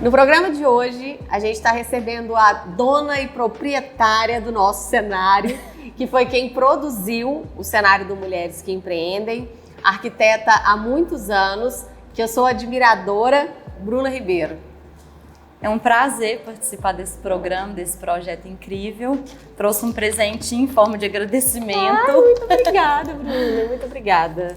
No programa de hoje, a gente está recebendo a dona e proprietária do nosso cenário, que foi quem produziu o cenário do Mulheres que Empreendem, arquiteta há muitos anos, que eu sou admiradora, Bruna Ribeiro. É um prazer participar desse programa, desse projeto incrível. Trouxe um presente em forma de agradecimento. Muito obrigada, Bruna, muito obrigada.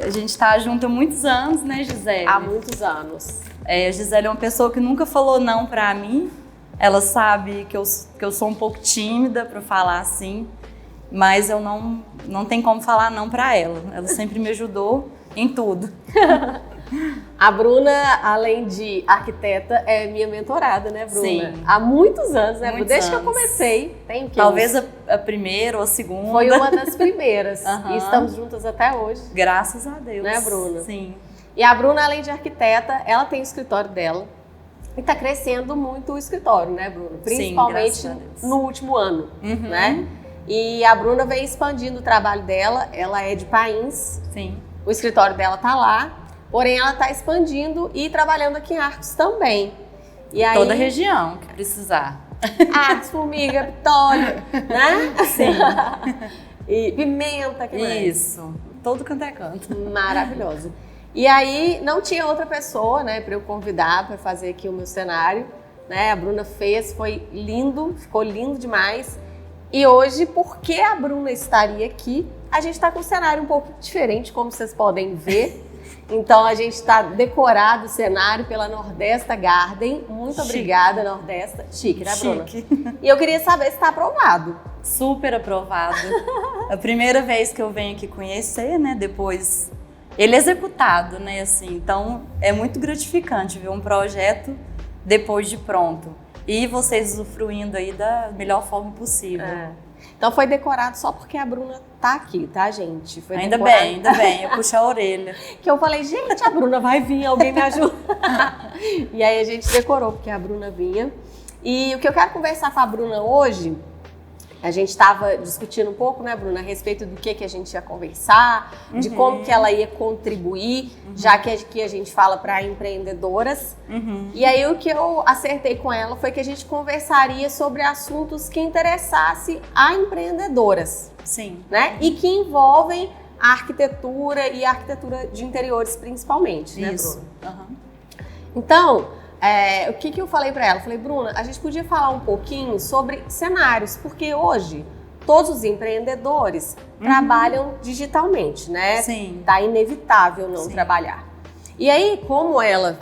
A gente está junto há muitos anos, né, Gisele? Há muitos anos. A Gisele é uma pessoa que nunca falou não para mim. Ela sabe que eu sou um pouco tímida para falar assim, mas eu não tem como falar não para ela. Ela sempre me ajudou em tudo. A Bruna, além de arquiteta, é minha mentorada, né, Bruna? Sim. Há muitos anos, né? Muitos Desde anos. que eu comecei, tem o quê? Talvez a primeira ou a segunda. Foi uma das primeiras. Uhum. E estamos juntas até hoje. Graças a Deus. Né, Bruna? Sim. E a Bruna, além de arquiteta, ela tem o escritório dela. E está crescendo muito o escritório, né, Bruna? Principalmente Sim, no último ano, Uhum. né? E a Bruna vem expandindo o trabalho dela. Ela é de Pains. Sim. O escritório dela tá lá. Porém, ela está expandindo e trabalhando aqui em Arcos também. E aí, toda a região que precisar. Arcos, Formiga, Pitólio, né? Sim. E Pimenta, que mais? Isso. Todo canto é canto. Maravilhoso. E aí, não tinha outra pessoa, né, para eu convidar para fazer aqui o meu cenário, né? A Bruna fez, foi lindo, ficou lindo demais. E hoje, porque a Bruna estaria aqui, a gente está com um cenário um pouco diferente, como vocês podem ver. Então, a gente está decorado o cenário pela Nordesta Garden. Muito Chique. Obrigada, Nordesta. Chique, né, Bruna? Chique. E eu queria saber se está aprovado. Super aprovado. A primeira vez que eu venho aqui conhecer, né? Depois ele é executado, né? Assim, então é muito gratificante ver um projeto depois de pronto. E vocês usufruindo aí da melhor forma possível. Então foi decorado só porque a Bruna tá aqui, tá, gente? Foi Ainda decorado. bem, eu puxo a orelha. Que eu falei, gente, a Bruna vai vir, alguém me ajuda. E aí a gente decorou, porque a Bruna vinha. E o que eu quero conversar com a Bruna hoje, a gente estava discutindo um pouco, né, Bruna, a respeito do que a gente ia conversar, de como que ela ia contribuir, já que aqui a gente fala para empreendedoras. E aí o que eu acertei com ela foi que a gente conversaria sobre assuntos que interessassem a empreendedoras. Sim. Né? E que envolvem a arquitetura e a arquitetura de interiores principalmente, né, Isso. Bruna? Então, o que eu falei para ela? Falei, Bruna, a gente podia falar um pouquinho sobre cenários, porque hoje todos os empreendedores trabalham digitalmente, né? Sim. Tá inevitável não Sim. trabalhar. E aí, como ela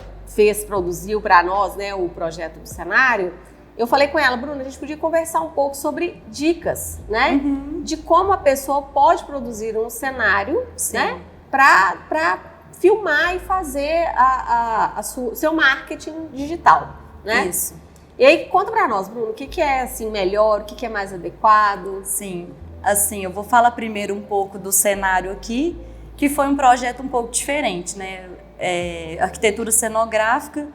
produziu para nós, né, o projeto do cenário, eu falei com ela, Bruna, a gente podia conversar um pouco sobre dicas, né? De como a pessoa pode produzir um cenário, Sim. né? Para filmar e fazer seu marketing digital, né? Isso. E aí, conta pra nós, Bruno, o que é assim, melhor, o que é mais adequado? Sim, assim, eu vou falar primeiro um pouco do cenário aqui, que foi um projeto um pouco diferente, né? Arquitetura cenográfica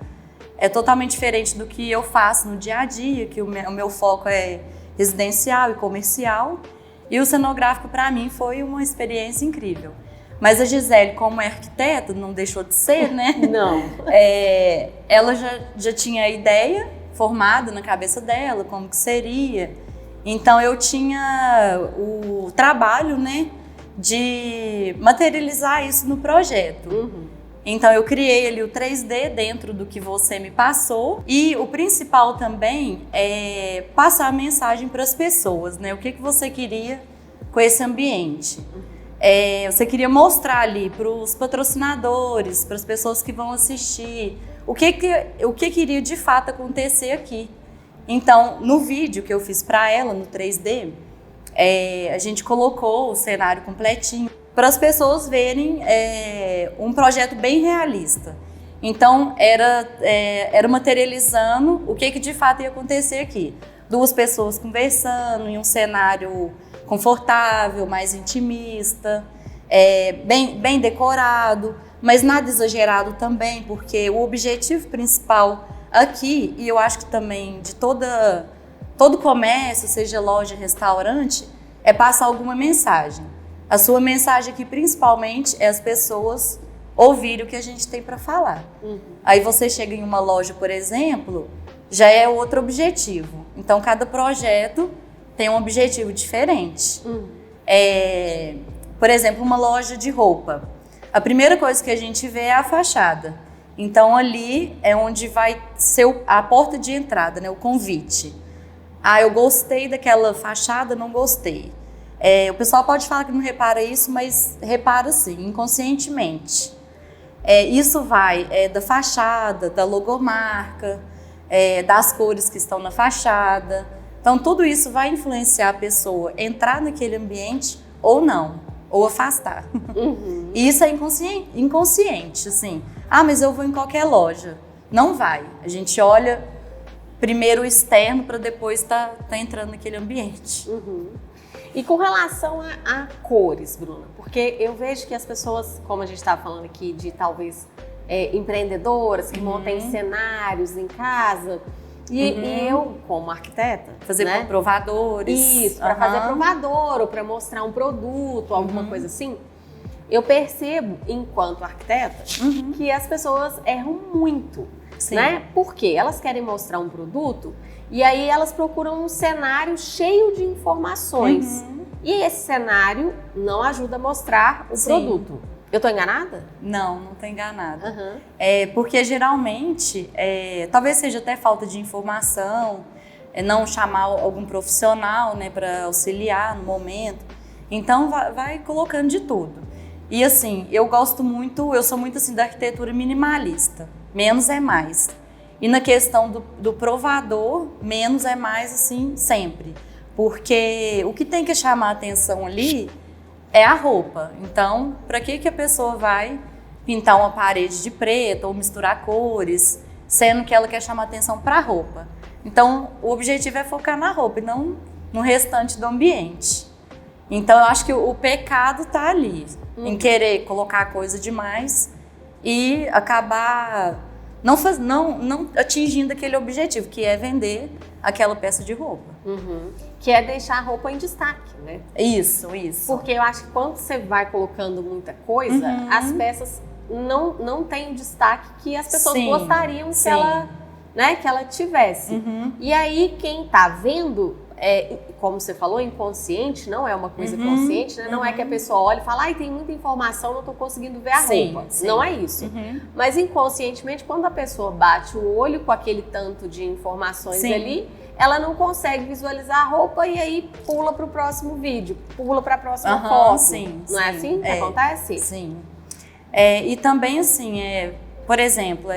é totalmente diferente do que eu faço no dia a dia, que o meu foco é residencial e comercial, e o cenográfico para mim foi uma experiência incrível. Mas a Gisele, como é arquiteta, não deixou de ser, né? Não. Ela já tinha a ideia formada na cabeça dela, como que seria. Então eu tinha o trabalho, né, de materializar isso no projeto. Então eu criei ali o 3D dentro do que você me passou. E o principal também é passar a mensagem para as pessoas, né? O que você queria com esse ambiente. Você queria mostrar ali para os patrocinadores, para as pessoas que vão assistir, o que iria de fato acontecer aqui. Então, no vídeo que eu fiz para ela, no 3D, a gente colocou o cenário completinho para as pessoas verem um projeto bem realista. Então, era materializando o que de fato ia acontecer aqui. 2 pessoas conversando em um cenário confortável, mais intimista, bem decorado, mas nada exagerado também, porque o objetivo principal aqui, e eu acho que também de todo comércio, seja loja, restaurante, é passar alguma mensagem. A sua mensagem aqui, principalmente, é as pessoas ouvir o que a gente tem para falar. Aí você chega em uma loja, por exemplo, já é outro objetivo. Então, cada projeto tem um objetivo diferente. Por exemplo, uma loja de roupa. A primeira coisa que a gente vê é a fachada. Então, ali é onde vai ser a porta de entrada, né? O convite. Ah, eu gostei daquela fachada, não gostei. O pessoal pode falar que não repara isso, mas repara sim, inconscientemente. Isso vai da fachada, da logomarca, das cores que estão na fachada. Então, tudo isso vai influenciar a pessoa entrar naquele ambiente ou não, ou afastar. E isso é inconsciente, assim. Ah, mas eu vou em qualquer loja. Não vai. A gente olha primeiro o externo para depois tá entrando naquele ambiente. E com relação a cores, Bruna, porque eu vejo que as pessoas, como a gente estava falando aqui, de talvez empreendedoras que montem cenários em casa, e eu, como arquiteta, fazer né? provadores. Isso, para fazer provador ou para mostrar um produto, alguma coisa assim. Eu percebo, enquanto arquiteta, que as pessoas erram muito, né? Porque elas querem mostrar um produto e aí elas procuram um cenário cheio de informações. E esse cenário não ajuda a mostrar o produto. Eu tô enganada? Não tô enganada. Porque geralmente, talvez seja até falta de informação, não chamar algum profissional, né, para auxiliar no momento. Então vai colocando de tudo. E assim, eu sou muito assim da arquitetura minimalista. Menos é mais. E na questão do provador, menos é mais, assim, sempre. Porque o que tem que chamar a atenção ali é a roupa. Então, para que a pessoa vai pintar uma parede de preto ou misturar cores, sendo que ela quer chamar atenção para a roupa? Então, o objetivo é focar na roupa e não no restante do ambiente. Então, eu acho que o pecado está ali, em querer colocar coisa demais e acabar não atingindo aquele objetivo, que é vender aquela peça de roupa. Que é deixar a roupa em destaque, né? Isso. Porque eu acho que quando você vai colocando muita coisa, as peças não têm o destaque que as pessoas gostariam que ela tivesse. E aí, quem tá vendo, como você falou, inconsciente, não é uma coisa consciente, né? Não é que a pessoa olha e fala, ai, tem muita informação, não tô conseguindo ver a roupa. Não é isso. Mas inconscientemente, quando a pessoa bate o olho com aquele tanto de informações ali, ela não consegue visualizar a roupa e aí pula para o próximo vídeo, pula para a próxima foto. Não é assim que acontece? Sim. E também assim, por exemplo,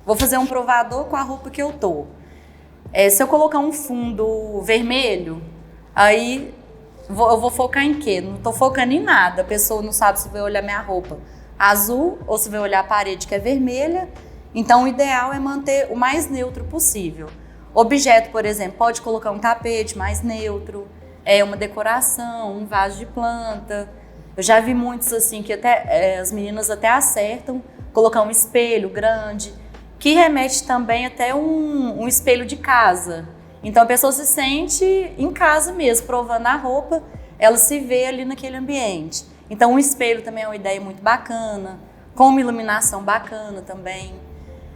vou fazer um provador com a roupa que eu tô. Se eu colocar um fundo vermelho, aí eu vou focar em quê? Não tô focando em nada. A pessoa não sabe se vai olhar minha roupa azul ou se vai olhar a parede que é vermelha. Então o ideal é manter o mais neutro possível. Objeto, por exemplo, pode colocar um tapete mais neutro, uma decoração, um vaso de planta. Eu já vi muitos assim que até as meninas até acertam, colocar um espelho grande, que remete também até um espelho de casa. Então a pessoa se sente em casa mesmo, provando a roupa, ela se vê ali naquele ambiente. Então um espelho também é uma ideia muito bacana, com uma iluminação bacana também.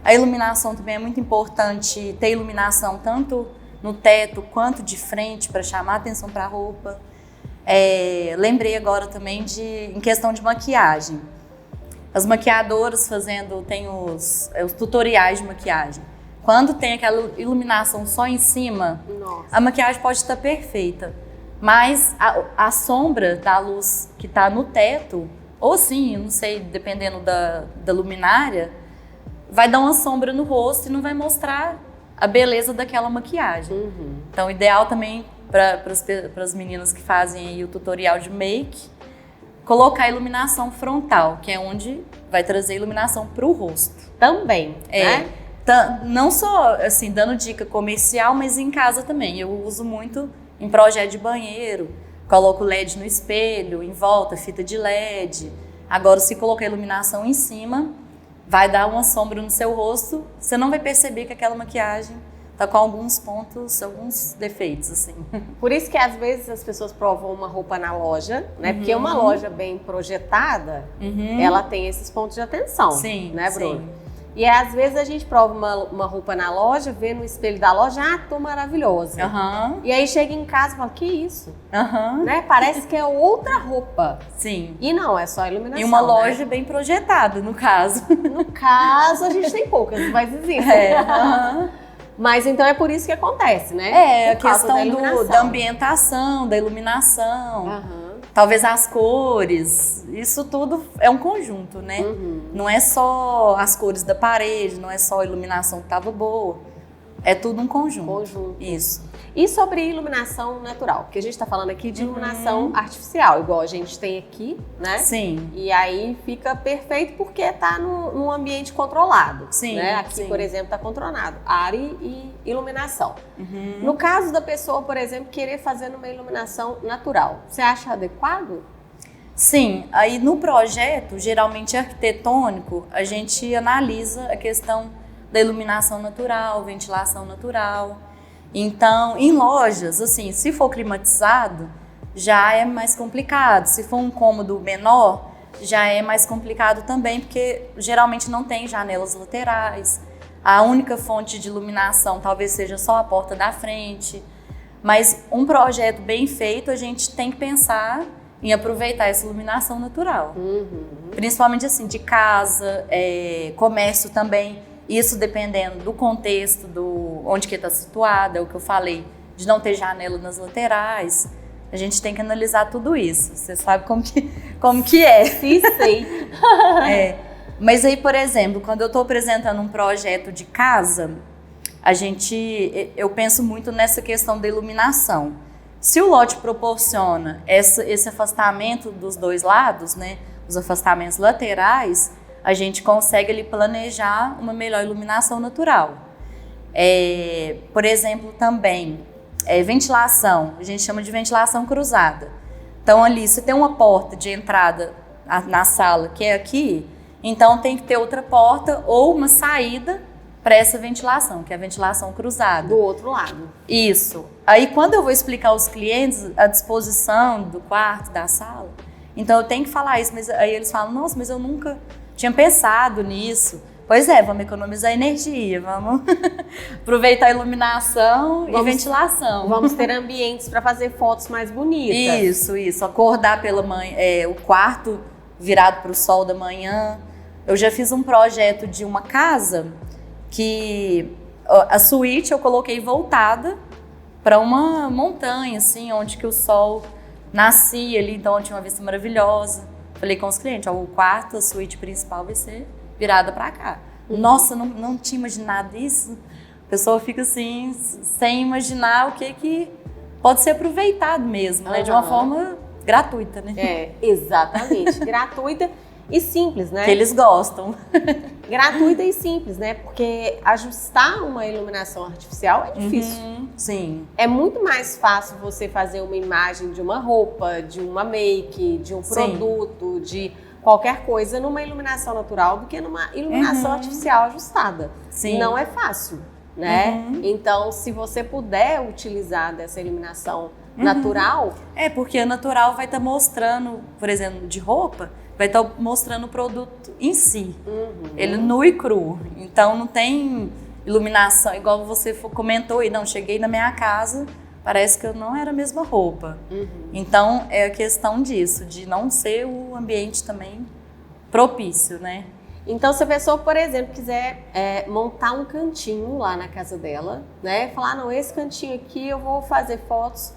A iluminação também é muito importante, ter iluminação tanto no teto quanto de frente para chamar atenção para a roupa. Lembrei agora também em questão de maquiagem. As maquiadoras tem os tutoriais de maquiagem. Quando tem aquela iluminação só em cima, a maquiagem pode estar perfeita. Mas a sombra da luz que está no teto, ou sim, não sei, dependendo da luminária, vai dar uma sombra no rosto e não vai mostrar a beleza daquela maquiagem. Então, o ideal também para as meninas que fazem aí o tutorial de make, colocar a iluminação frontal, que é onde vai trazer iluminação para o rosto. Também, né? Não só assim, dando dica comercial, mas em casa também. Eu uso muito em projeto de banheiro, coloco LED no espelho, em volta, fita de LED. Agora, se colocar a iluminação em cima, vai dar uma sombra no seu rosto, você não vai perceber que aquela maquiagem tá com alguns pontos, alguns defeitos, assim. Por isso que às vezes as pessoas provam uma roupa na loja, né? Porque uma loja bem projetada, ela tem esses pontos de atenção, Sim, né, Bruno? sim. E às vezes a gente prova uma roupa na loja, vê no espelho da loja, tô maravilhosa. E aí chega em casa e fala, que isso? Né? Parece que é outra roupa. Sim. E não, é só iluminação. E uma loja bem projetada, no caso. No caso, a gente tem poucas, mas existe. Mas então é por isso que acontece, né? A questão da ambientação, da iluminação, talvez as cores, isso tudo é um conjunto, né? Não é só as cores da parede, não é só a iluminação que estava boa, é tudo um conjunto. Isso. E sobre iluminação natural, porque a gente está falando aqui de iluminação artificial, igual a gente tem aqui, né? Sim. E aí fica perfeito porque está num ambiente controlado. Sim. Né? Aqui, por exemplo, está controlado. Ar e iluminação. No caso da pessoa, por exemplo, querer fazer uma iluminação natural, você acha adequado? Sim. Aí no projeto, geralmente arquitetônico, a gente analisa a questão da iluminação natural, ventilação natural. Então, em lojas, assim, se for climatizado, já é mais complicado. Se for um cômodo menor, já é mais complicado também, porque geralmente não tem janelas laterais. A única fonte de iluminação talvez seja só a porta da frente. Mas um projeto bem feito, a gente tem que pensar em aproveitar essa iluminação natural. Principalmente assim, de casa, comércio também. Isso dependendo do contexto, onde que está situada, é o que eu falei, de não ter janela nas laterais. A gente tem que analisar tudo isso. Você sabe como que é. Sim, sei. Mas aí, por exemplo, quando eu estou apresentando um projeto de casa, eu penso muito nessa questão da iluminação. Se o lote proporciona esse afastamento dos dois lados, né, os afastamentos laterais, a gente consegue ali planejar uma melhor iluminação natural. Por exemplo, também, ventilação, a gente chama de ventilação cruzada. Então ali, se tem uma porta de entrada na sala que é aqui, então tem que ter outra porta ou uma saída para essa ventilação, que é a ventilação cruzada. Do outro lado. Isso. Aí quando eu vou explicar aos clientes a disposição do quarto, da sala, então eu tenho que falar isso, mas aí eles falam, nossa, mas eu nunca tinha pensado nisso. Pois é, vamos economizar energia, vamos aproveitar a iluminação e ventilação. Vamos ter ambientes para fazer fotos mais bonitas. Isso. Acordar pela manhã, o quarto virado para o sol da manhã. Eu já fiz um projeto de uma casa que a suíte eu coloquei voltada para uma montanha, assim, onde que o sol nascia ali, então tinha uma vista maravilhosa. Falei com os clientes, o quarto, a suíte principal vai ser virada para cá. Nossa, não tinha imaginado isso. A pessoa fica assim, sem imaginar o que pode ser aproveitado mesmo, né? De uma forma gratuita, né? Exatamente. Gratuita e simples, né? Que eles gostam. Gratuita e simples, né? Porque ajustar uma iluminação artificial é difícil. Sim. É muito mais fácil você fazer uma imagem de uma roupa, de uma make, de um produto, de qualquer coisa numa iluminação natural do que numa iluminação artificial ajustada. Sim. Não é fácil, né? Então, se você puder utilizar dessa iluminação natural... porque a natural vai estar mostrando, por exemplo, de roupa, vai estar mostrando o produto em si. Ele nu e cru. Então, não tem iluminação, igual você comentou, e não, cheguei na minha casa, parece que eu não era a mesma roupa. Então, é a questão disso, de não ser o ambiente também propício, né? Então, se a pessoa, por exemplo, quiser montar um cantinho lá na casa dela, né? Falar, não, esse cantinho aqui eu vou fazer fotos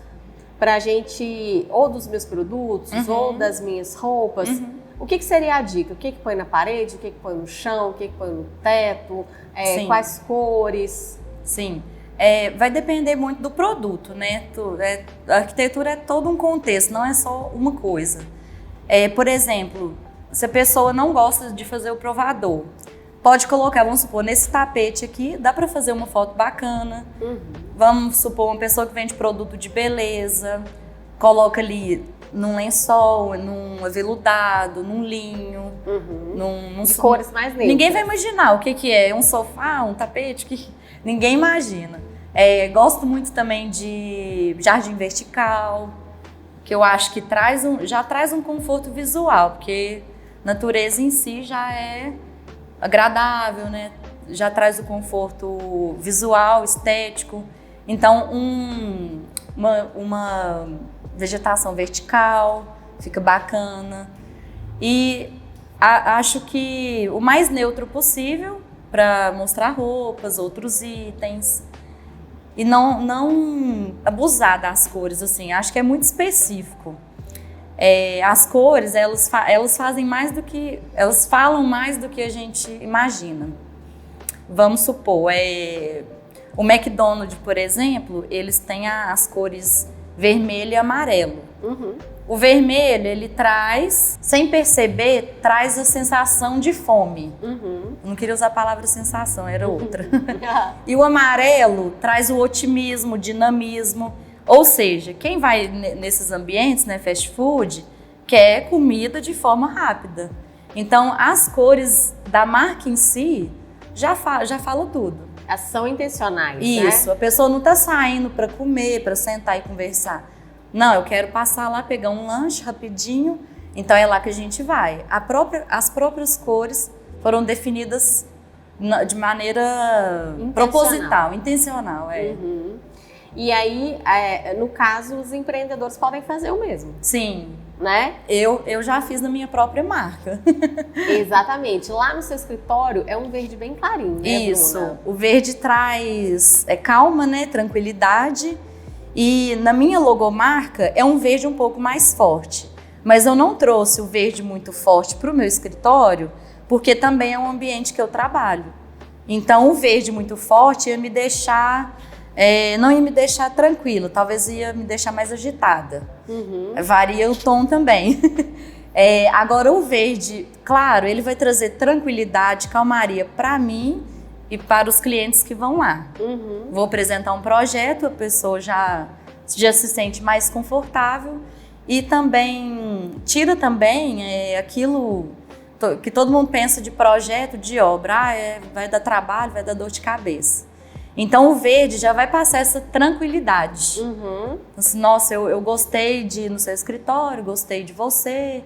pra gente, ou dos meus produtos, ou das minhas roupas. O que seria a dica? O que põe na parede, o que põe no chão, o que põe no teto, quais cores? Sim. Vai depender muito do produto, né? A arquitetura é todo um contexto, não é só uma coisa. Por exemplo, se a pessoa não gosta de fazer o provador, pode colocar, vamos supor, nesse tapete aqui, dá para fazer uma foto bacana. Vamos supor, uma pessoa que vende produto de beleza, coloca ali num lençol, num aveludado, num linho, de cores mais neutras. Ninguém vai imaginar o que é um sofá, um tapete, que ninguém imagina. Gosto muito também de jardim vertical, que eu acho que já traz um conforto visual, porque natureza em si já é agradável, né? Já traz o conforto visual, estético. Então, uma vegetação vertical fica bacana. E acho que o mais neutro possível para mostrar roupas, outros itens. E não abusar das cores, assim. Acho que é muito específico. As cores, elas fazem mais do que... Elas falam mais do que a gente imagina. Vamos supor, o McDonald's, por exemplo, eles têm as cores vermelho e amarelo. Uhum. O vermelho, ele traz, sem perceber, traz a sensação de fome. Uhum. Não queria usar a palavra sensação, era outra. E o amarelo traz o otimismo, o dinamismo. Ou seja, quem vai nesses ambientes, né, fast food, quer comida de forma rápida. Então, as cores da marca em si já falam tudo. Elas são intencionais, Isso, né? a pessoa não está saindo para comer, para sentar e conversar. Não, eu quero passar lá, pegar um lanche rapidinho, então é lá que a gente vai. As próprias cores foram definidas de maneira proposital, intencional. Uhum. E aí, no caso, os empreendedores podem fazer o mesmo. Sim. Né? Eu já fiz na minha própria marca. Exatamente. Lá no seu escritório é um verde bem clarinho, né, Isso. Bruna? O verde traz calma, né? Tranquilidade. E na minha logomarca é um verde um pouco mais forte. Mas eu não trouxe o verde muito forte para o meu escritório, porque também é um ambiente que eu trabalho. Então o verde muito forte ia me deixar, não ia me deixar tranquila, talvez ia me deixar mais agitada. Uhum. Varia o tom também. Agora o verde, claro, ele vai trazer tranquilidade, calmaria para mim e para os clientes que vão lá. Uhum. Vou apresentar um projeto, a pessoa já se sente mais confortável e também tira também aquilo que todo mundo pensa de projeto, de obra, vai dar trabalho, vai dar dor de cabeça. Então o verde já vai passar essa tranquilidade. Uhum. Assim, nossa, eu gostei de ir no seu escritório, gostei de você.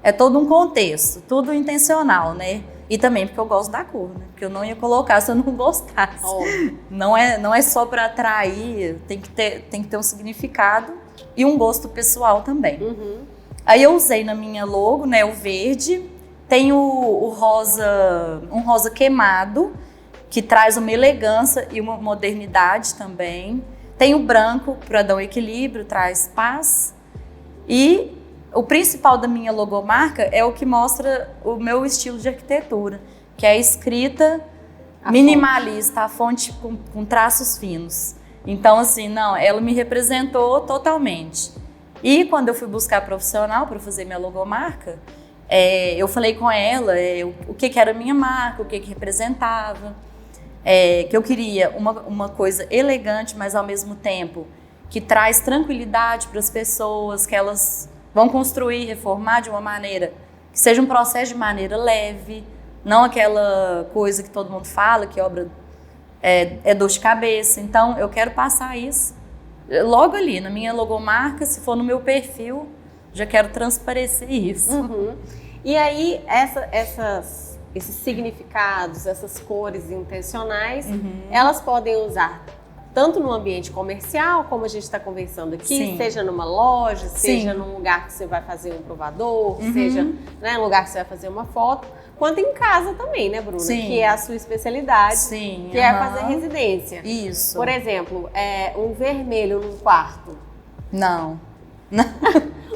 É todo um contexto, tudo intencional, né? E também porque eu gosto da cor, né? Porque eu não ia colocar se eu não gostasse. Oh. Não é só para atrair, tem que ter um significado e um gosto pessoal também. Uhum. Aí eu usei na minha logo, né, o verde, tem o rosa, um rosa queimado, que traz uma elegância e uma modernidade também. Tem o branco para dar um equilíbrio, traz paz. E o principal da minha logomarca é o que mostra o meu estilo de arquitetura, que é a escrita minimalista, a fonte com traços finos. Então, assim, ela me representou totalmente. E quando eu fui buscar profissional para fazer minha logomarca, eu falei com ela o que era a minha marca, o que representava, que eu queria uma coisa elegante, mas ao mesmo tempo que traz tranquilidade para as pessoas, que elas vão construir, reformar de uma maneira que seja um processo de maneira leve, não aquela coisa que todo mundo fala, que obra é dor de cabeça. Então, eu quero passar isso logo ali, na minha logomarca, se for no meu perfil, já quero transparecer isso. Uhum. E aí, esses significados, essas cores intencionais, elas podem usar tanto no ambiente comercial, como a gente está conversando aqui, Sim. seja numa loja, Sim. seja num lugar que você vai fazer um provador, seja, né, num lugar que você vai fazer uma foto, quanto em casa também, né, Bruna? Sim. Que é a sua especialidade, Sim, que é fazer residência. Isso. Por exemplo, um vermelho num quarto. Não.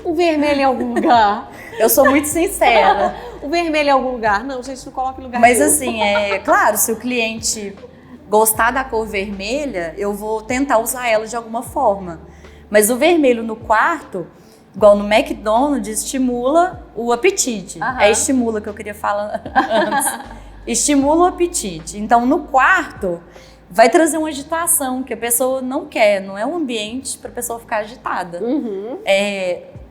Um vermelho em algum lugar. Eu sou muito sincera. O vermelho em algum lugar. Não, gente, não coloca em lugar Mas nenhum. assim, claro, se o cliente gostar da cor vermelha, eu vou tentar usar ela de alguma forma. Mas o vermelho no quarto, igual no McDonald's, estimula o apetite. Estimula que eu queria falar antes. Estimula o apetite. Então, no quarto, vai trazer uma agitação que a pessoa não quer. Não é um ambiente para a pessoa ficar agitada. Uhum.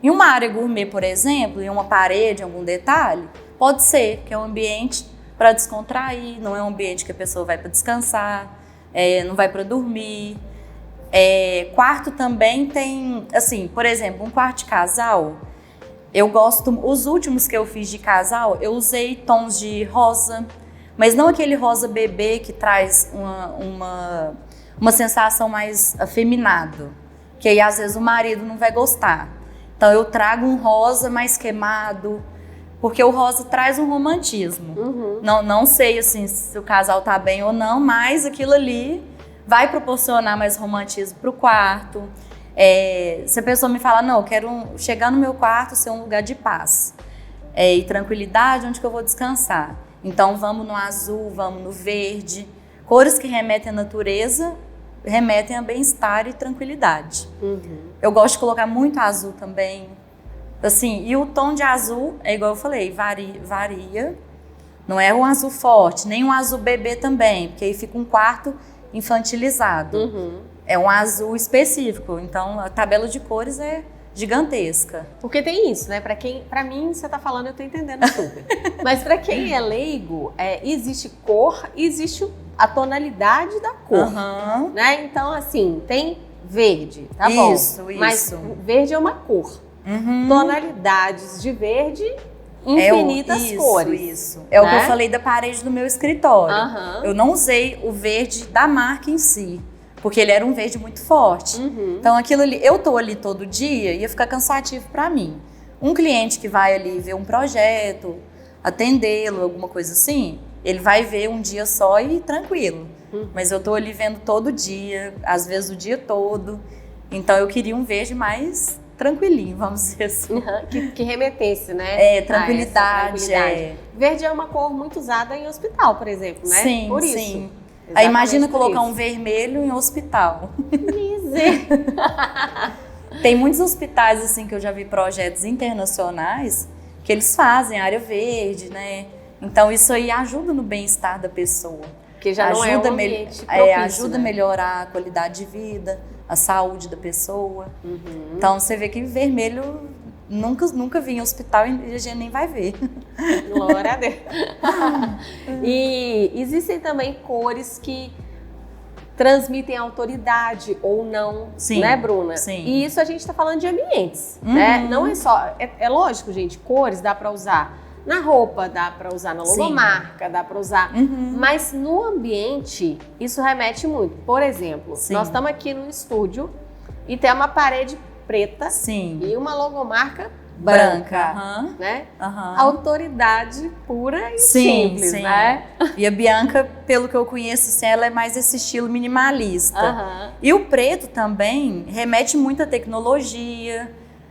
Em uma área gourmet, por exemplo, em uma parede, algum detalhe, pode ser que é um ambiente para descontrair, não é um ambiente que a pessoa vai para descansar, não vai para dormir. Quarto também tem, assim, por exemplo, um quarto de casal, eu gosto, os últimos que eu fiz de casal, eu usei tons de rosa, mas não aquele rosa bebê que traz uma sensação mais afeminado, que aí às vezes o marido não vai gostar. Então eu trago um rosa mais queimado, porque o rosa traz um romantismo. Não sei assim, se o casal tá bem ou não, mas aquilo ali vai proporcionar mais romantismo pro quarto. Se a pessoa me fala, não, eu quero chegar no meu quarto ser um lugar de paz e tranquilidade, onde que eu vou descansar. Então vamos no azul, vamos no verde. Cores que remetem à natureza, remetem a bem-estar e tranquilidade. Eu gosto de colocar muito azul também. Assim, e o tom de azul, é igual eu falei, varia. Não é um azul forte, nem um azul bebê também, porque aí fica um quarto infantilizado. É um azul específico, então a tabela de cores é gigantesca. Porque tem isso, né? Pra mim, você tá falando, eu tô entendendo super. Mas pra quem é leigo, existe cor e existe a tonalidade da cor, né? Então, assim, tem verde, tá bom? Isso. Mas verde é uma cor. Tonalidades de verde, infinitas cores. Isso. É, né? O que eu falei da parede do meu escritório. Eu não usei o verde da marca em si, porque ele era um verde muito forte. Então aquilo ali, eu tô ali todo dia, ia ficar cansativo para mim. Um cliente que vai ali ver um projeto, atendê-lo, alguma coisa assim, ele vai ver um dia só e tranquilo. Mas eu tô ali vendo todo dia, às vezes o dia todo. Então eu queria um verde mais tranquilinho, vamos dizer assim. Que remetesse, né? Tranquilidade. Verde é uma cor muito usada em hospital, por exemplo, né? Sim, por isso. Sim. Aí imagina colocar um vermelho em hospital. Tem muitos hospitais assim que eu já vi projetos internacionais que eles fazem área verde, né? Então isso aí ajuda no bem-estar da pessoa. Que já não é um ambiente propício, ajuda a melhorar a qualidade de vida, a saúde da pessoa. Então você vê que vermelho nunca vi em hospital e a gente nem vai ver. Glória a Deus. E existem também cores que transmitem autoridade ou não, né, Bruna? Sim. E isso a gente está falando de ambientes, né? Não é só... É lógico, gente, cores dá para usar na roupa, dá para usar na logomarca, dá para usar... Mas no ambiente, isso remete muito. Por exemplo, nós estamos aqui no estúdio e tem uma parede preta e uma logomarca branca, né? Autoridade pura e simples, né? E a Bianca, pelo que eu conheço, assim, ela é mais esse estilo minimalista. E o preto também remete muito à tecnologia,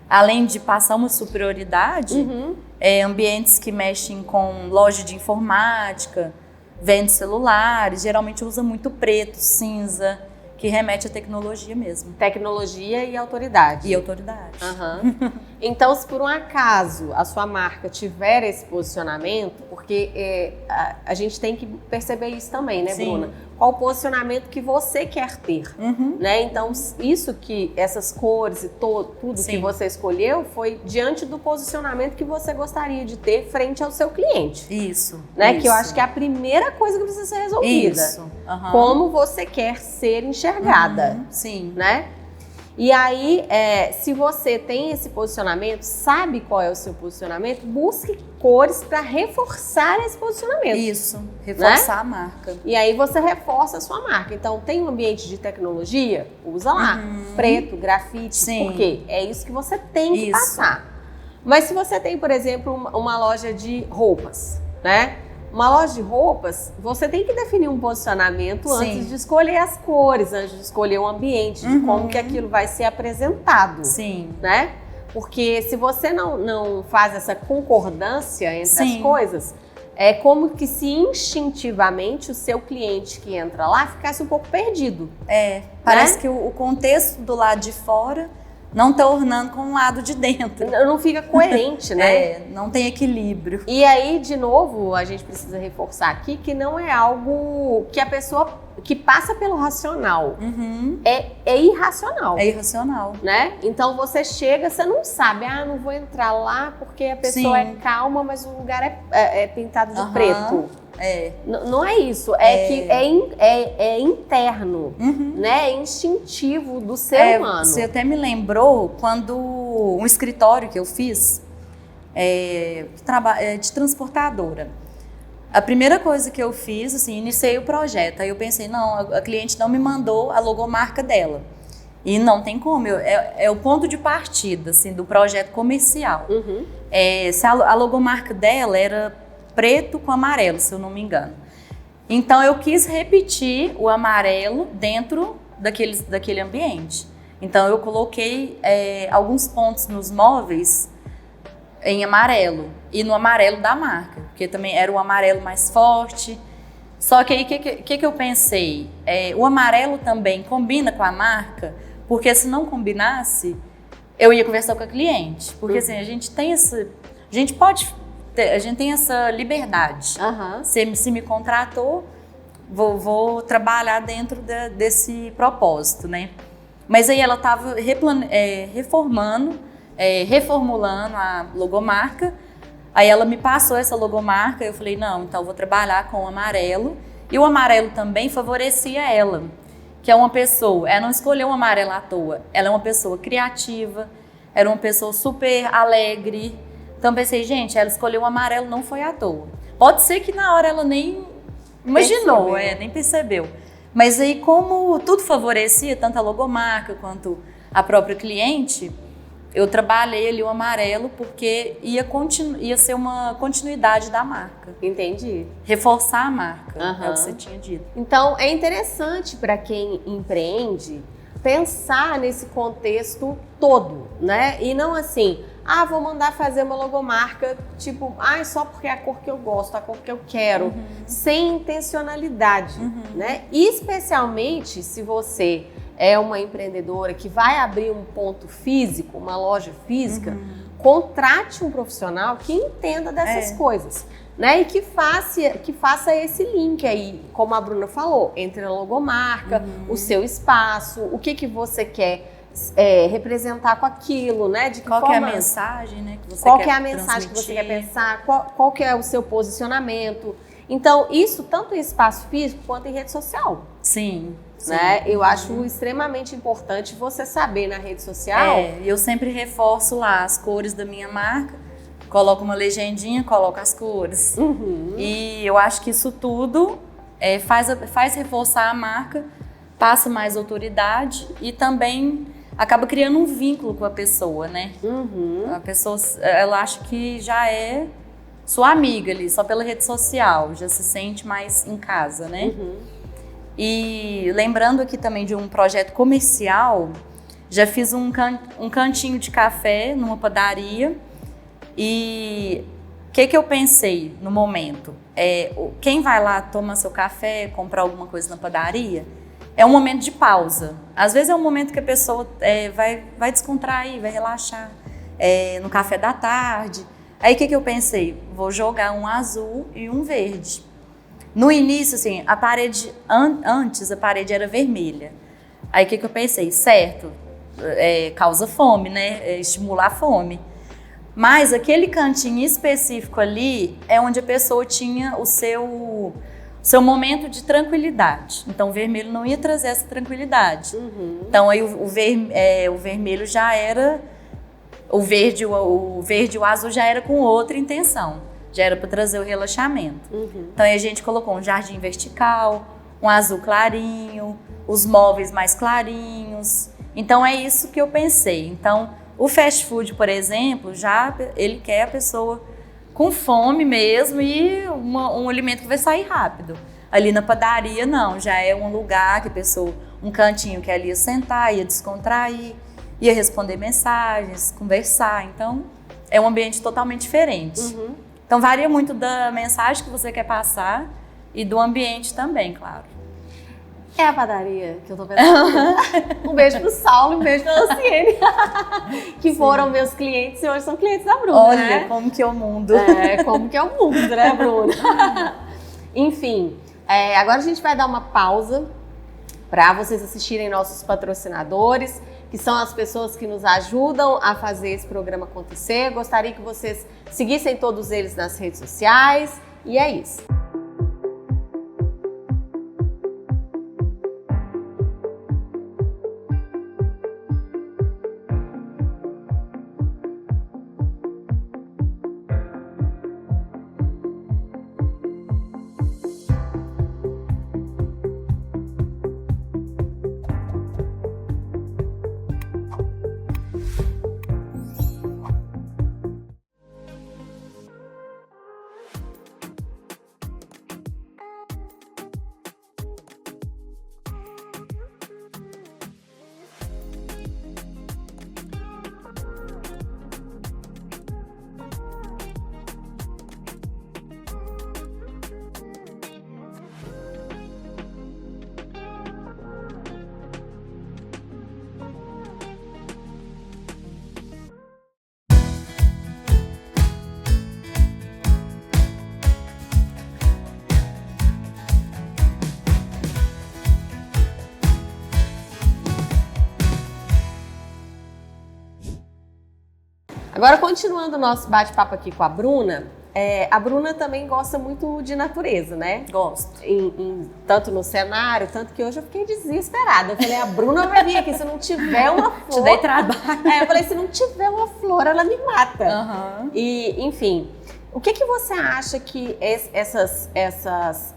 além de passar uma superioridade, ambientes que mexem com loja de informática, vende celulares, geralmente usa muito preto, cinza, que remete à tecnologia mesmo. Tecnologia e autoridade. E autoridade. Então, se por um acaso a sua marca tiver esse posicionamento, porque a gente tem que perceber isso também, né, Bruna? Qual o posicionamento que você quer ter, né? Então, essas cores e tudo que você escolheu foi diante do posicionamento que você gostaria de ter frente ao seu cliente. Né? Que eu acho que é a primeira coisa que precisa ser resolvida. Como você quer ser enxergada, né? E aí, se você tem esse posicionamento, sabe qual é o seu posicionamento, busque cores para reforçar esse posicionamento. Reforçar, né? A marca. E aí você reforça a sua marca. Então, tem um ambiente de tecnologia? Usa lá. Preto, grafite, porque é isso que você tem que passar. Mas se você tem, por exemplo, uma loja de roupas, né? Uma loja de roupas, você tem que definir um posicionamento antes de escolher as cores, antes de escolher o ambiente, de como que aquilo vai ser apresentado, né? Porque se você não faz essa concordância entre as coisas, é como que se instintivamente o seu cliente que entra lá ficasse um pouco perdido. Parece que o contexto do lado de fora não tá ornando com o lado de dentro. Não fica coerente, né? Não tem equilíbrio. E aí, de novo, a gente precisa reforçar aqui que não é algo que a pessoa que passa pelo racional. É irracional. É irracional. Né? Então você chega, você não sabe, não vou entrar lá porque a pessoa é calma, mas o lugar é pintado de preto. Não é isso, que é interno, né? É instintivo do ser humano. Você até me lembrou quando um escritório que eu fiz de transportadora. A primeira coisa que eu fiz, assim, iniciei o projeto. Aí eu pensei, não, a cliente não me mandou a logomarca dela. E não tem como, é o ponto de partida, assim, do projeto comercial. A logomarca dela era preto com amarelo, se eu não me engano. Então eu quis repetir o amarelo dentro daquele ambiente. Então eu coloquei alguns pontos nos móveis em amarelo e no amarelo da marca, porque também era um amarelo mais forte. Só que aí o que eu pensei? O amarelo também combina com a marca, porque se não combinasse, eu ia conversar com a cliente. Porque assim, a gente tem essa liberdade. Se me contratou, vou trabalhar dentro desse propósito, né? Mas aí ela estava reformulando a logomarca. Aí ela me passou essa logomarca, eu falei, não, então eu vou trabalhar com o amarelo. E o amarelo também favorecia ela, que é uma pessoa, ela não escolheu o amarelo à toa, ela é uma pessoa criativa, era uma pessoa super alegre. Então pensei, gente, ela escolheu o amarelo, não foi à toa. Pode ser que na hora ela nem imaginou, nem percebeu. Mas aí como tudo favorecia, tanto a logomarca quanto a própria cliente, eu trabalhei ali o amarelo porque ia ser uma continuidade da marca. Entendi. Reforçar a marca, é o que você tinha dito. Então, é interessante para quem empreende pensar nesse contexto todo, né? E não assim, vou mandar fazer uma logomarca, tipo, só porque é a cor que eu gosto, a cor que eu quero, sem intencionalidade, né? E especialmente se você é uma empreendedora que vai abrir um ponto físico, uma loja física, contrate um profissional que entenda dessas coisas, né? E que faça esse link aí, como a Bruna falou, entre a logomarca, o seu espaço, o que você quer representar com aquilo, né? De que qual forma, que é a mensagem, né, que você qual quer que é a mensagem que você quer transmitir. pensar, qual que é o seu posicionamento. Então, isso tanto em espaço físico quanto em rede social. Sim. Né? Eu acho extremamente importante você saber na rede social. Eu sempre reforço lá as cores da minha marca, coloco uma legendinha, coloco as cores. E eu acho que isso tudo faz reforçar a marca, passa mais autoridade e também acaba criando um vínculo com a pessoa, né? A pessoa, ela acha que já é sua amiga ali, só pela rede social, já se sente mais em casa, né? E lembrando aqui também de um projeto comercial, já fiz um cantinho de café numa padaria. E o que eu pensei no momento? Quem vai lá tomar seu café, comprar alguma coisa na padaria, é um momento de pausa. Às vezes é um momento que a pessoa vai descontrair, vai relaxar, no café da tarde. Aí o que eu pensei? Vou jogar um azul e um verde. No início, assim, a parede, antes a parede era vermelha. Aí o que eu pensei? Certo, causa fome, né? Estimula a fome. Mas aquele cantinho específico ali é onde a pessoa tinha o seu momento de tranquilidade. Então o vermelho não ia trazer essa tranquilidade. Então aí o vermelho já era, o verde e o azul já era com outra intenção. Já era para trazer o relaxamento. Então aí a gente colocou um jardim vertical, um azul clarinho, os móveis mais clarinhos. Então é isso que eu pensei. Então o fast food, por exemplo, ele quer a pessoa com fome mesmo e um alimento que vai sair rápido. Ali na padaria não, já é um lugar que a pessoa, um cantinho que ali ia sentar, ia descontrair, ia responder mensagens, conversar. Então é um ambiente totalmente diferente. Então varia muito da mensagem que você quer passar e do ambiente também, claro. É a padaria que eu tô pensando. Um beijo pro Saulo, um beijo pra Luciene, que foram meus clientes e hoje são clientes da Bruna. Olha, né? Como que é o mundo. Como que é o mundo, né, Bruna? Enfim, agora a gente vai dar uma pausa para vocês assistirem nossos patrocinadores, que são as pessoas que nos ajudam a fazer esse programa acontecer. Gostaria que vocês seguissem todos eles nas redes sociais. E é isso. Agora, continuando o nosso bate-papo aqui com a Bruna também gosta muito de natureza, né? Gosto. Tanto no cenário, tanto que hoje eu fiquei desesperada. Eu falei, a Bruna vai vir aqui, se não tiver uma flor... Te dei trabalho. Eu falei, se não tiver uma flor, ela me mata. Uhum. E, enfim, o que você acha que essas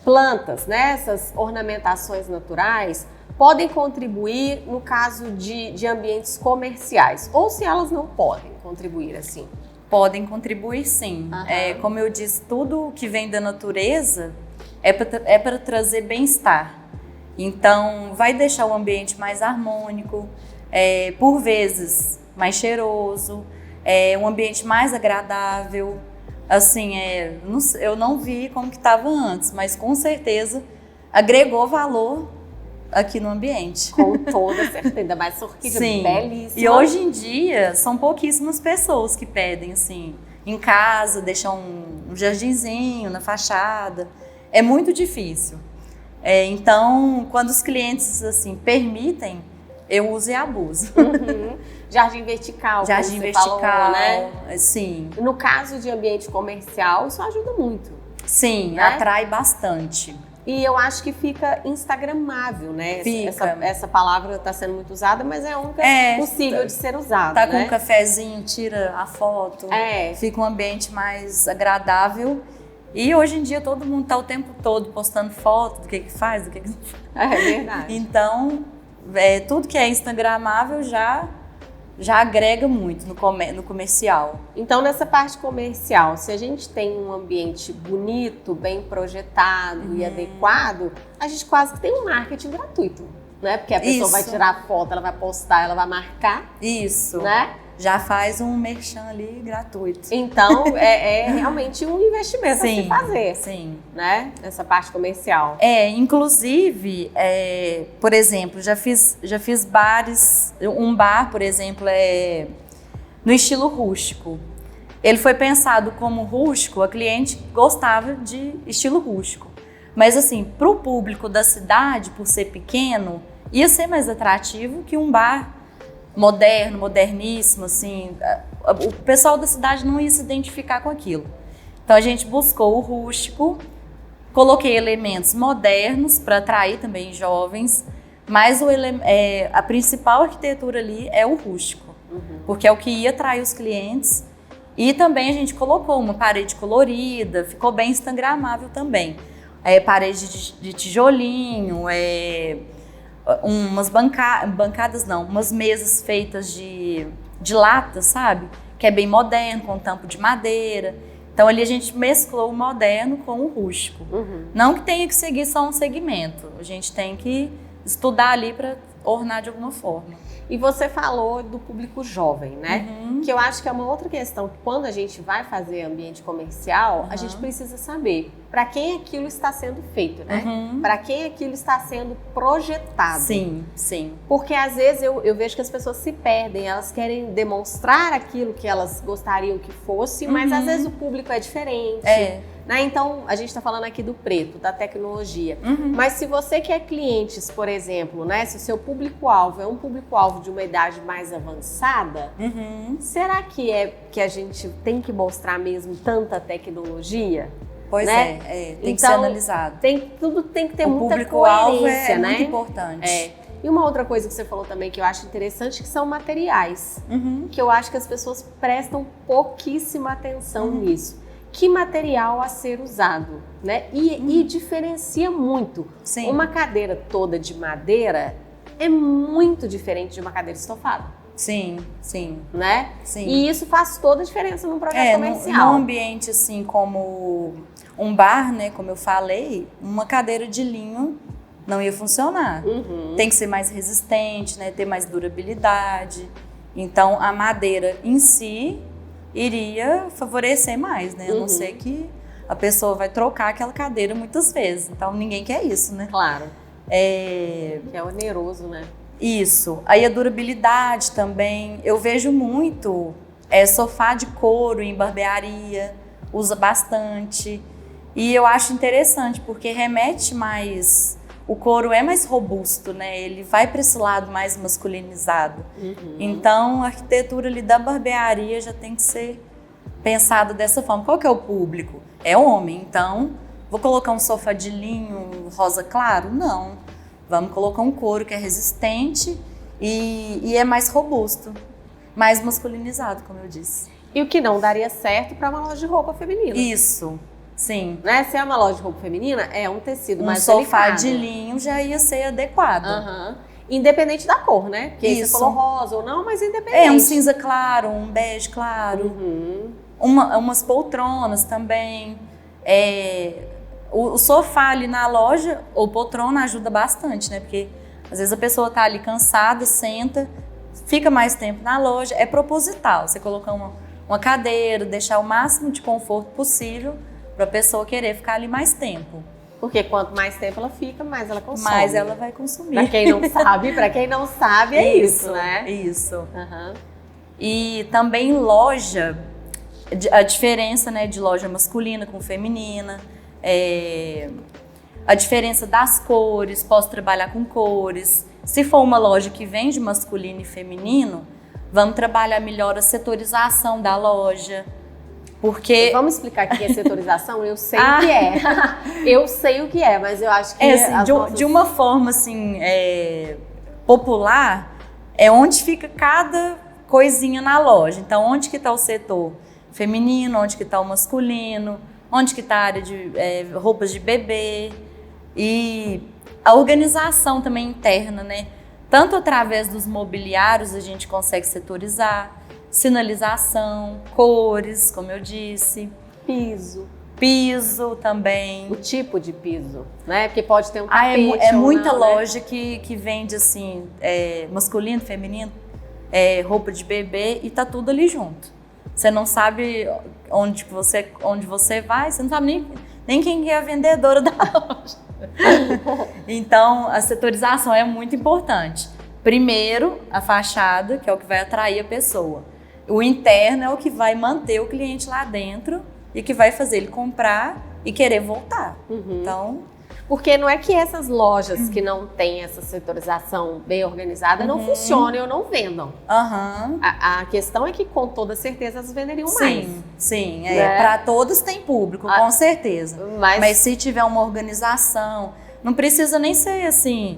plantas, né, essas ornamentações naturais, podem contribuir no caso de ambientes comerciais? Ou se elas não podem contribuir assim? Podem contribuir, sim. Uhum. Como eu disse, tudo que vem da natureza é para trazer bem-estar. Então, vai deixar o ambiente mais harmônico, por vezes mais cheiroso, um ambiente mais agradável. Assim, eu não vi como que estava antes, mas com certeza agregou valor aqui no ambiente. Com toda certeza, ainda mais essa orquídea belíssima. E hoje em dia são pouquíssimas pessoas que pedem assim, em casa, deixam um jardinzinho na fachada. É muito difícil. Então, quando os clientes assim permitem, eu uso e abuso. Uhum. Jardim vertical, jardim como você vertical, falou, né? Sim. No caso de ambiente comercial, isso ajuda muito. Sim, né? Atrai bastante. E eu acho que fica instagramável, né? Fica. Essa palavra está sendo muito usada, mas é a única possível de ser usada. Tá né? com um cafezinho, tira a foto, fica um ambiente mais agradável. E hoje em dia todo mundo tá o tempo todo postando foto do que faz, do que não faz. É verdade. Então, tudo que é instagramável já agrega muito no comercial. Então, nessa parte comercial, se a gente tem um ambiente bonito, bem projetado e adequado, a gente quase que tem um marketing gratuito, né? Porque a pessoa vai tirar a foto, ela vai postar, ela vai marcar. Isso. Né? Já faz um merchan ali gratuito. Então, é realmente um investimento a se fazer. Sim. Né? Nessa parte comercial. Inclusive, por exemplo, já fiz bares, um bar, por exemplo, no estilo rústico. Ele foi pensado como rústico, a cliente gostava de estilo rústico. Mas assim, para o público da cidade, por ser pequeno, ia ser mais atrativo que um bar moderno, moderníssimo, assim. O pessoal da cidade não ia se identificar com aquilo. Então a gente buscou o rústico, coloquei elementos modernos para atrair também jovens, mas a principal arquitetura ali é o rústico, porque é o que ia atrair os clientes. E também a gente colocou uma parede colorida, ficou bem instagramável também. Parede de tijolinho, umas bancadas não, umas mesas feitas de lata, sabe? Que é bem moderno, com tampo de madeira. Então ali a gente mesclou o moderno com o rústico. Não que tenha que seguir só um segmento, a gente tem que estudar ali para ornar de alguma forma. E você falou do público jovem, né? Que eu acho que é uma outra questão, que quando a gente vai fazer ambiente comercial, a gente precisa saber para quem aquilo está sendo feito, né? Para quem aquilo está sendo projetado. Sim, sim. Porque às vezes eu vejo que as pessoas se perdem, elas querem demonstrar aquilo que elas gostariam que fosse, mas às vezes o público é diferente. Né? Então, a gente está falando aqui do preto, da tecnologia. Mas se você quer clientes, por exemplo, né? Se o seu público-alvo é um público-alvo de uma idade mais avançada, será que a gente tem que mostrar mesmo tanta tecnologia? Pois né? Tem que ser analisado. Tudo tem que ter muita público-alvo coerência, né? muito importante. E uma outra coisa que você falou também que eu acho interessante, que são materiais. Que eu acho que as pessoas prestam pouquíssima atenção nisso. Que material a ser usado, né? E diferencia muito. Sim. Uma cadeira toda de madeira é muito diferente de uma cadeira estofada. Sim, sim. Né? Sim. E isso faz toda a diferença num projeto comercial. Num ambiente assim como um bar, né? Como eu falei, uma cadeira de linho não ia funcionar. Tem que ser mais resistente, né? Ter mais durabilidade. Então, a madeira em si iria favorecer mais, né? A não ser que a pessoa vai trocar aquela cadeira muitas vezes. Então, ninguém quer isso, né? Claro. Que é oneroso, né? Isso. Aí a durabilidade também. Eu vejo muito sofá de couro em barbearia, usa bastante. E eu acho interessante, porque remete mais o couro é mais robusto, né? Ele vai para esse lado mais masculinizado. Então, a arquitetura ali da barbearia já tem que ser pensada dessa forma. Qual que é o público? É homem, então vou colocar um sofá de linho rosa claro? Não. Vamos colocar um couro que é resistente e é mais robusto, mais masculinizado, como eu disse. E o que não daria certo para uma loja de roupa feminina. Isso, sim. Né? Se é uma loja de roupa feminina, é um tecido mais sofá delicado. de linho já ia ser adequado. Independente da cor, né? Porque aí você falou rosa ou não, mas independente. Um cinza claro, um bege claro. Umas poltronas também. O sofá ali na loja, ou poltrona, ajuda bastante, né? Porque às vezes a pessoa tá ali cansada, senta, fica mais tempo na loja. É proposital, você colocar uma cadeira, deixar o máximo de conforto possível para a pessoa querer ficar ali mais tempo. Porque quanto mais tempo ela fica, mais ela consome. Mais ela vai consumir. Para quem não sabe, é isso, né? Isso. E também loja, a diferença, né, de loja masculina com feminina, a diferença das cores, posso trabalhar com cores. Se for uma loja que vende masculino e feminino, vamos trabalhar melhor a setorização da loja. Porque... Vamos explicar o que é setorização? Eu sei o que é. Eu sei o que é, mas eu acho que... Assim, de uma forma assim, popular, é onde fica cada coisinha na loja. Então, onde que está o setor feminino, onde que está o masculino, onde que está a área de roupas de bebê. E a organização também interna, né? Tanto através dos mobiliários a gente consegue setorizar, sinalização, cores, como eu disse. Piso também. O tipo de piso, né? Porque pode ter um tapete é muita não, loja né? que vende assim, masculino, feminino, roupa de bebê e tá tudo ali junto. Você não sabe onde você vai, você não sabe nem quem é a vendedora da loja. Então, a setorização é muito importante. Primeiro, a fachada, que é o que vai atrair a pessoa. O interno é o que vai manter o cliente lá dentro e que vai fazer ele comprar e querer voltar. Então, porque não é que essas lojas que não têm essa setorização bem organizada não funcionem ou não vendam. A questão é que, com toda certeza, elas venderiam mais. Sim, né? Para todos tem público, com certeza. Mas se tiver uma organização, não precisa nem ser assim,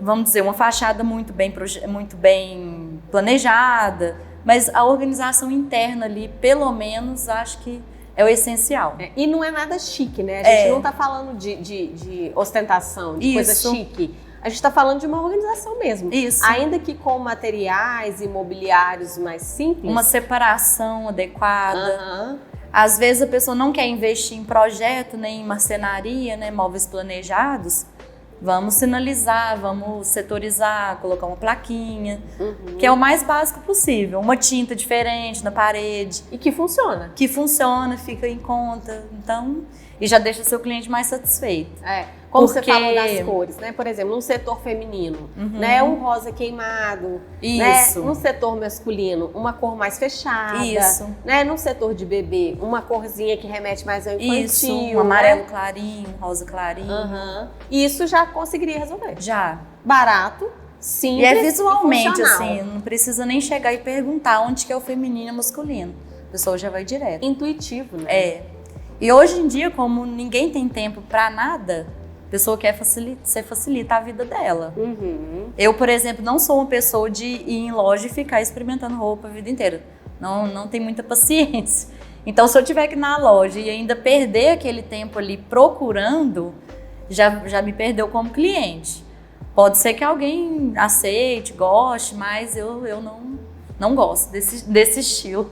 vamos dizer, uma fachada muito bem planejada, mas a organização interna ali, pelo menos, acho que é o essencial. E não é nada chique, né? A gente não tá falando de ostentação, de coisa chique. A gente tá falando de uma organização mesmo. Isso. Ainda que com materiais e mobiliários mais simples. Uma separação adequada. Às vezes a pessoa não quer investir em projeto, nem em marcenaria, né, móveis planejados. Vamos sinalizar, vamos setorizar, colocar uma plaquinha, que é o mais básico possível. Uma tinta diferente na parede. E que funciona. Que funciona, fica em conta. Então, e já deixa seu cliente mais satisfeito. Como você falou das cores, né? Por exemplo, no setor feminino, né? Um rosa queimado. Isso. Né? No setor masculino, uma cor mais fechada. Isso. Né? No setor de bebê, uma corzinha que remete mais ao infantil. Isso, um amarelo clarinho, um rosa clarinho. E isso já conseguiria resolver. Já. Barato, simples. E é visualmente, e assim, não precisa nem chegar e perguntar onde que é o feminino e o masculino. A pessoa já vai direto. Intuitivo, né? E hoje em dia, como ninguém tem tempo pra nada, a pessoa quer facilitar a vida dela. Eu, por exemplo, não sou uma pessoa de ir em loja e ficar experimentando roupa a vida inteira. Não tenho muita paciência. Então, se eu tiver que ir na loja e ainda perder aquele tempo ali procurando, já me perdeu como cliente. Pode ser que alguém aceite, goste, mas eu não gosto desse estilo.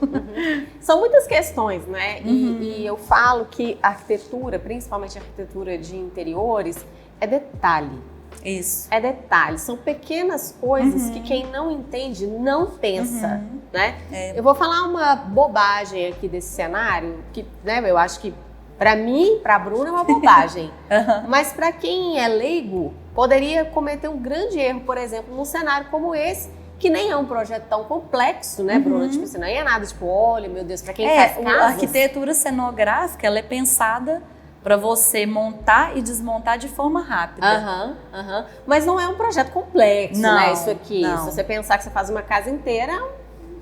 São muitas questões, né? E eu falo que a arquitetura, principalmente a arquitetura de interiores, é detalhe. Isso. É detalhe. São pequenas coisas que quem não entende não pensa, né? Eu vou falar uma bobagem aqui desse cenário, que, né, eu acho que para mim, para a Bruna, é uma bobagem. Mas para quem é leigo, poderia cometer um grande erro, por exemplo, num cenário como esse, que nem é um projeto tão complexo, né, Bruna? Tipo assim, não é nada tipo, olha, meu Deus, para quem faz casas... A arquitetura cenográfica, ela é pensada para você montar e desmontar de forma rápida. Mas não é um projeto complexo, Não, né? Isso aqui. não. Se você pensar que você faz uma casa inteira,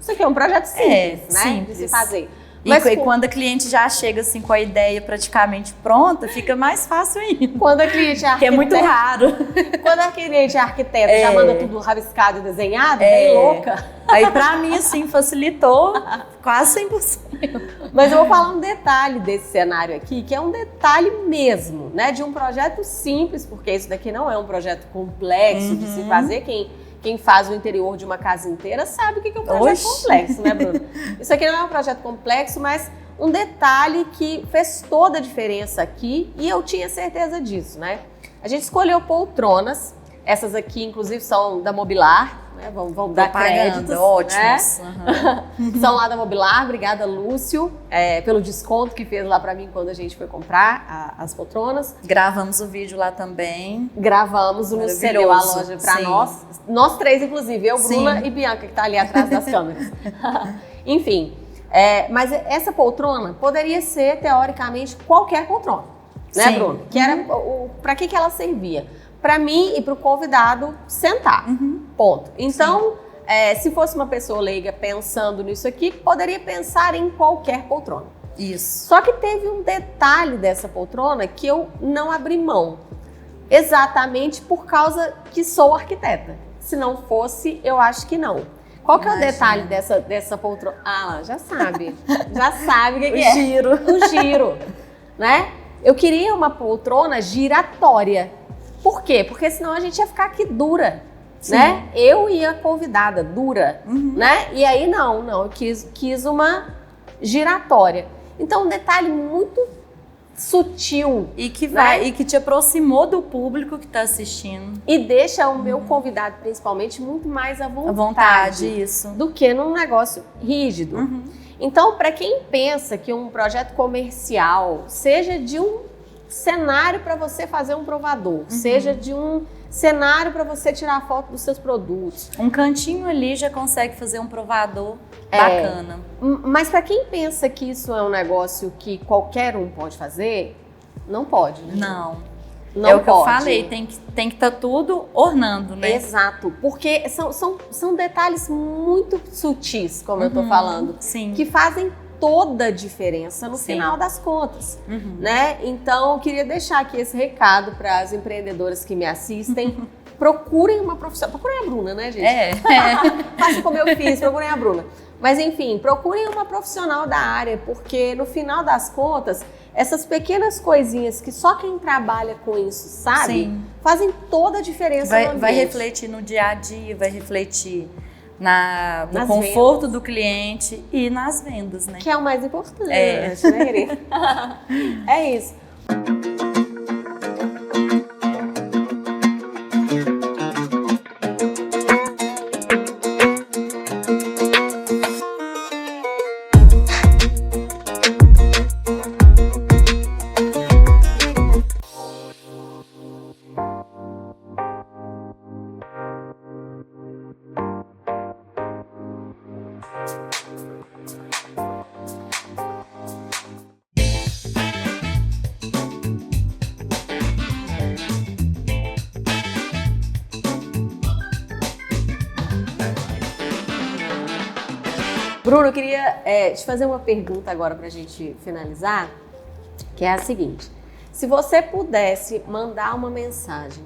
isso aqui é um projeto simples, né? Simples. De se fazer. E quando a cliente já chega assim com a ideia praticamente pronta, fica mais fácil ainda. Quando a cliente é arquiteta, Que é muito raro. Quando a cliente é arquiteta, já manda tudo rabiscado e desenhado, bem louca. Aí pra mim, assim, facilitou quase 100%. Mas eu vou falar um detalhe desse cenário aqui, que é um detalhe mesmo, né? De um projeto simples, porque isso daqui não é um projeto complexo de se fazer. Quem faz o interior de uma casa inteira sabe o que é um projeto complexo, né, Bruna? Isso aqui não é um projeto complexo, mas um detalhe que fez toda a diferença aqui, e eu tinha certeza disso, né? A gente escolheu poltronas, essas aqui, inclusive, são da Mobilar, né? Vamos dar créditos. Ótimos. Né? São lá da Mobilar, obrigada, Lúcio, pelo desconto que fez lá pra mim quando a gente foi comprar as poltronas. Gravamos o vídeo lá também. Gravamos, o Lúcio cedeu a loja pra nós três, inclusive, eu, Bruna e Bianca, que tá ali atrás das câmeras. Enfim, mas essa poltrona poderia ser, teoricamente, qualquer poltrona, né, Bruna? Que era pra que ela servia? Para mim e para o convidado sentar, ponto. Então, se fosse uma pessoa leiga pensando nisso aqui, poderia pensar em qualquer poltrona. Isso. Só que teve um detalhe dessa poltrona que eu não abri mão, exatamente por causa que sou arquiteta. Se não fosse, eu acho que não. Qual que é o detalhe dessa poltrona? Ah, já sabe. Já sabe o que é. Giro. O giro, né? Eu queria uma poltrona giratória. Por quê? Porque senão a gente ia ficar aqui dura, né? Eu e a convidada dura, né? E aí não, eu quis uma giratória. Então um detalhe muito sutil. E que te aproximou do público que está assistindo. E deixa o meu convidado, principalmente, muito mais à vontade, isso. Do que num negócio rígido. Então, para quem pensa que um projeto comercial seja de um cenário para você fazer um provador, seja de um cenário para você tirar foto dos seus produtos. Um cantinho ali já consegue fazer um provador bacana. Mas para quem pensa que isso é um negócio que qualquer um pode fazer, não pode, né? Não é o que eu falei, tem que estar tudo ornando, né? Exato, porque são detalhes muito sutis, como eu tô falando, que fazem toda a diferença no final das contas, né? Então, eu queria deixar aqui esse recado para as empreendedoras que me assistem. Procurem uma profissional. Procurem a Bruna, né, gente? Façam como eu fiz, procurem a Bruna. Mas, enfim, procurem uma profissional da área, porque no final das contas, essas pequenas coisinhas que só quem trabalha com isso sabe, fazem toda a diferença no ambiente. Vai refletir no dia a dia, vai refletir no conforto vendas do cliente e nas vendas, né? Que é o mais importante, né, querida? É isso. Bruno, eu queria te fazer uma pergunta agora para a gente finalizar, que é a seguinte. Se você pudesse mandar uma mensagem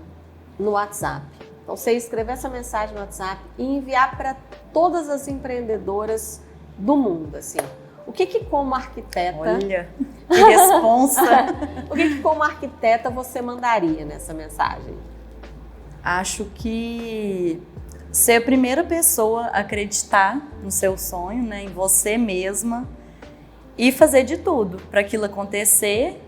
no WhatsApp, então você escrever essa mensagem no WhatsApp e enviar para todas as empreendedoras do mundo, assim, o que como arquiteta... Olha, que responsa! O que como arquiteta você mandaria nessa mensagem? Acho que ser a primeira pessoa a acreditar no seu sonho, né, em você mesma, e fazer de tudo para aquilo acontecer.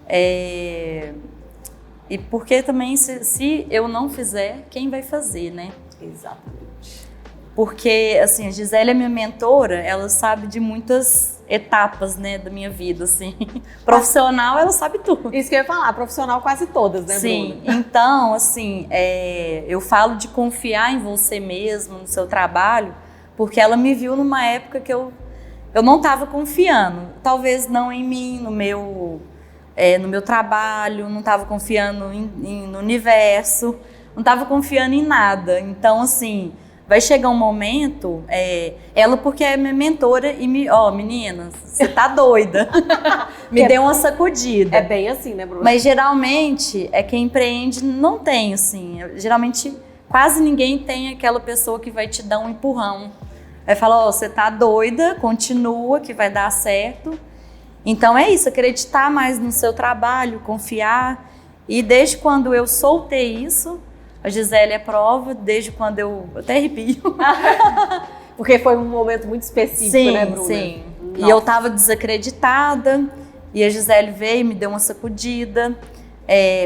E porque também, se eu não fizer, quem vai fazer, né? Exatamente. Porque, assim, a Gisele é minha mentora, ela sabe de muitas etapas, né, da minha vida, assim. Profissional, ela sabe tudo. Isso que eu ia falar, profissional quase todas, né, Sim, Bruna? então, assim, eu falo de confiar em você mesmo, no seu trabalho, porque ela me viu numa época que eu não estava confiando. Talvez não em mim, no meu no meu trabalho, não estava confiando no universo, não estava confiando em nada. Então, assim, vai chegar um momento, ela porque é minha mentora e menina, você tá doida, me deu uma sacudida. É bem assim, né, Bruna? Mas geralmente, quem empreende não tem, assim, geralmente quase ninguém tem aquela pessoa que vai te dar um empurrão. Vai falar, você tá doida, continua que vai dar certo. Então é isso, acreditar mais no seu trabalho, confiar. E desde quando eu soltei isso, a Gisele é prova, desde quando eu até arrepio. Porque foi um momento muito específico, sim, né, Bruna? Sim, Nossa. E eu tava desacreditada, e a Gisele veio e me deu uma sacudida.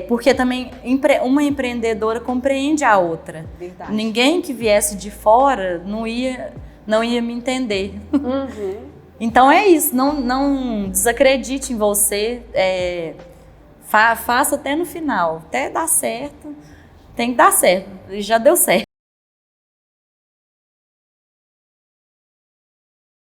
Porque também uma empreendedora compreende a outra. Verdade. Ninguém que viesse de fora não ia me entender. Uhum. Então é isso, não desacredite em você, faça até no final, até dar certo, tem que dar certo, e já deu certo.